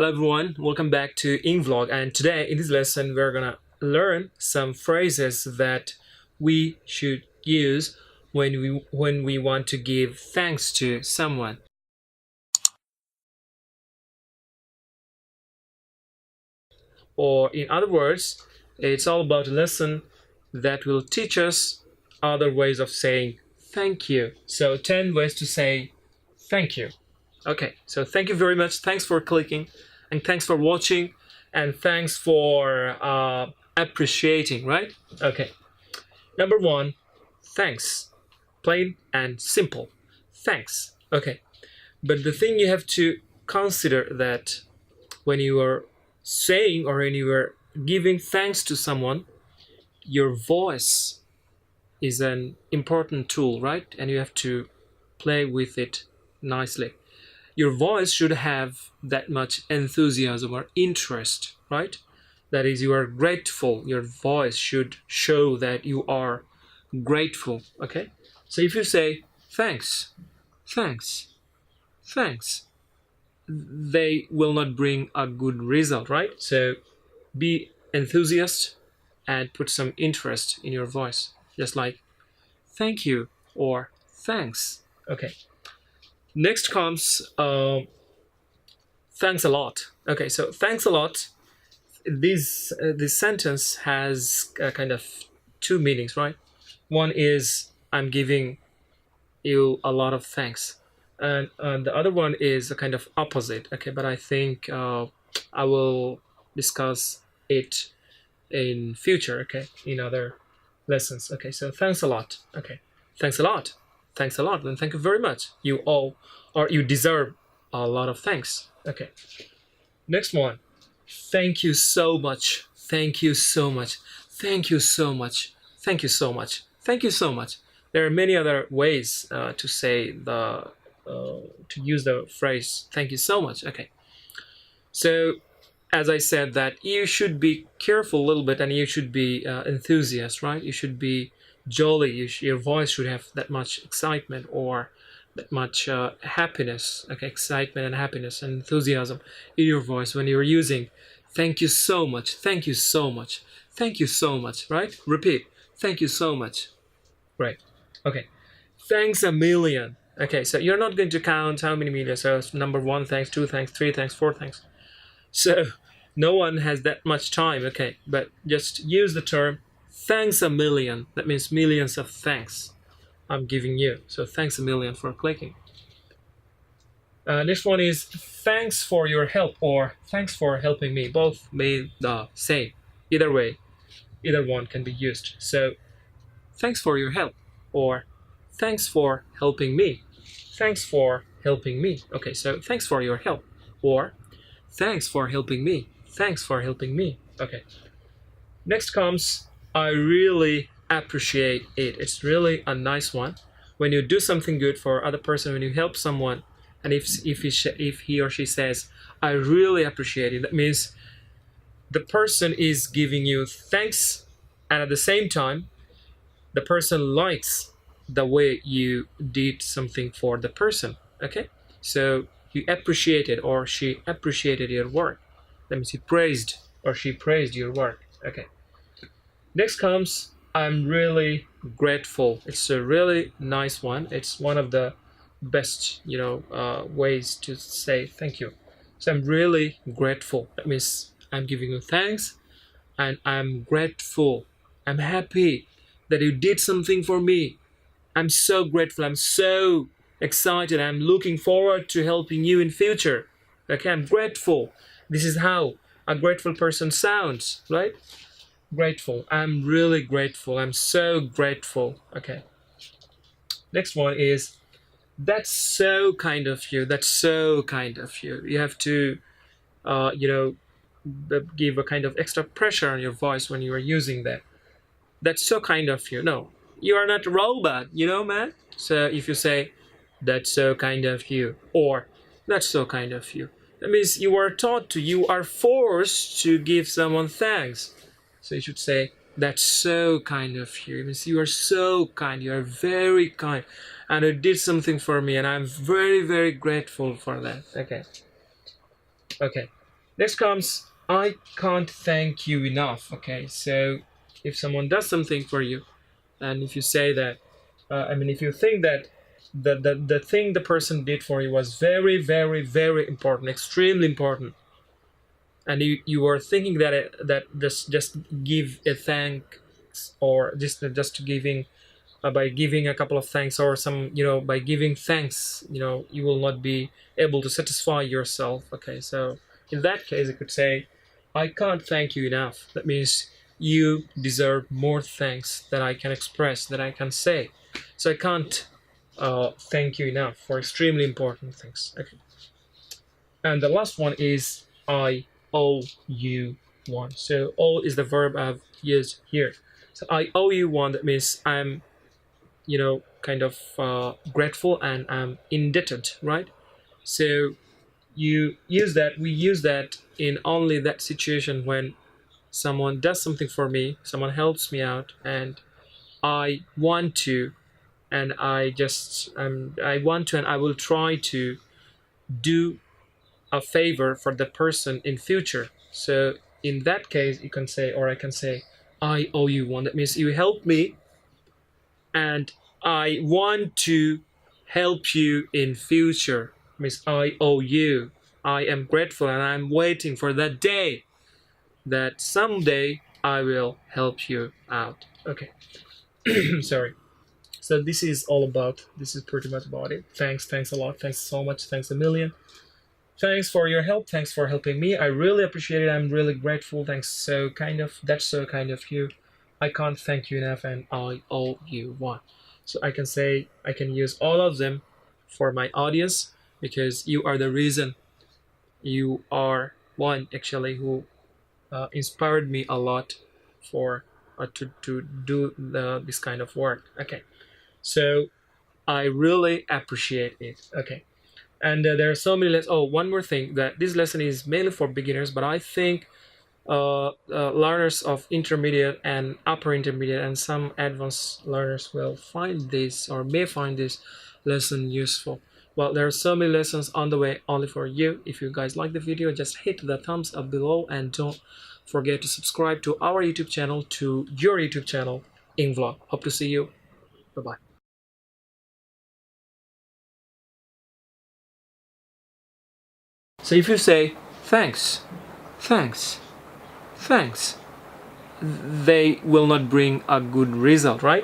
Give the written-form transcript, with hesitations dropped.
Hello everyone, welcome back to EngVlog, and today in this lesson we're gonna learn some phrases that we should use when we want to give thanks to someone. Or in other words, it's all about a lesson that will teach us other ways of saying thank you. So 10 ways to say thank you. Okay, so thank you very much. Thanks for clicking, and thanks for watching, and thanks for appreciating, right? Okay. Number one, thanks. Plain and simple. Thanks. Okay. But the thing you have to consider that when you are saying or when you are giving thanks to someone, your voice is an important tool, right? And you have to play with it nicely. Your voice should have that much enthusiasm or interest, right? That is, you are grateful. Your voice should show that you are grateful, okay? So if you say thanks, thanks, thanks, they will not bring a good result, right? So be enthusiast and put some interest in your voice, just like thank you or thanks. Okay. Next comes thanks a lot. Okay, so thanks a lot. This sentence has kind of two meanings, right? One is I'm giving you a lot of thanks, and the other one is a kind of opposite. Okay, but I think I will discuss it in future. Okay, in other lessons. Okay, so thanks a lot. Okay, thanks a lot. Thanks a lot, and thank you very much. You all, or you deserve a lot of thanks. Okay. Next one. Thank you so much. Thank you so much. Thank you so much. Thank you so much. Thank you so much. There are many other ways to say to use the phrase thank you so much. Okay. So as I said, that you should be careful a little bit, and you should be enthusiast, right? You should be jolly. Your voice should have that much excitement or that much happiness, okay, excitement and happiness and enthusiasm in your voice when you're using thank you so much, thank you so much, thank you so much, right? Repeat, thank you so much. Right. Okay. Thanks a million. Okay, so you're not going to count how many million. So number one, thanks, two, thanks, three, thanks, four, thanks. So no one has that much time, okay, but just use the term thanks a million. That means millions of thanks I'm giving you. So thanks a million for clicking. Next one is thanks for your help or thanks for helping me. Both mean the same. Either way, either one can be used. So thanks for your help or thanks for helping me. Thanks for helping me. Okay, so thanks for your help or thanks for helping me. Thanks for helping me. Okay. Next comes I really appreciate it. It's really a nice one. When you do something good for other person, when you help someone, and if he or she says I really appreciate it, that means the person is giving you thanks, and at the same time the person likes the way you did something for the person. Okay, so you appreciated or she appreciated your work. That means he praised or she praised your work. Okay. Next comes I'm really grateful. It's a really nice one. It's one of the best, ways to say thank you. So I'm really grateful. That means I'm giving you thanks, and I'm grateful. I'm happy that you did something for me. I'm so grateful. I'm so excited. I'm looking forward to helping you in future. Okay, I'm grateful. This is how a grateful person sounds, right? Grateful. I'm really grateful. I'm so grateful. Okay. Next one is that's so kind of you. That's so kind of you. You have to, give a kind of extra pressure on your voice when you are using that. That's so kind of you. No, you are not a robot, man. So if you say that's so kind of you or that's so kind of you, that means you are taught to, you are forced to give someone thanks. So you should say, that's so kind of you. It means you are so kind. You are very kind. And you did something for me. And I'm very, very grateful for that. Okay. Okay. Next comes I can't thank you enough. Okay, so if someone does something for you, and if you say that, if you think that the thing the person did for you was very, very, very important, extremely important, and you are thinking that that just give a thanks, or just giving by giving a couple of thanks, or some, by giving thanks, you will not be able to satisfy yourself. Okay, so in that case I could say I can't thank you enough. That means you deserve more thanks that I can express, that I can say. So I can't thank you enough for extremely important things. Okay, and the last one is I owe you one. So owe is the verb I've used here. So I owe you one. That means I'm, kind of grateful, and I'm indebted, right? So we use that in only that situation when someone does something for me, someone helps me out, and I want to, and I want to, and I will try to do a favor for the person in future. So in that case, you can say, or I can say, I owe you one. That means you help me, and I want to help you in future. Means I owe you. I am grateful, and I'm waiting for that day that someday I will help you out. Okay. Sorry. So this is all about. This is pretty much about it. Thanks a lot. Thanks so much. Thanks a million. Thanks for your help. Thanks for helping me. I really appreciate it. I'm really grateful. Thanks. So kind of. That's so kind of you. I can't thank you enough, and I owe you one. So I can say, I can use all of them for my audience, because you are the reason. You are one actually who inspired me a lot for to do this kind of work. Okay, so I really appreciate it. Okay, and there are so many lessons. Oh, one more thing, that this lesson is mainly for beginners, but I think learners of intermediate and upper intermediate and some advanced learners will find this, or may find this lesson useful. Well, there are so many lessons on the way only for you. If you guys like the video, just hit the thumbs up below, and don't forget to subscribe to our YouTube channel, to your YouTube channel, EngVlog. Hope to see you. Bye bye. So if you say thanks, thanks, thanks, they will not bring a good result, right?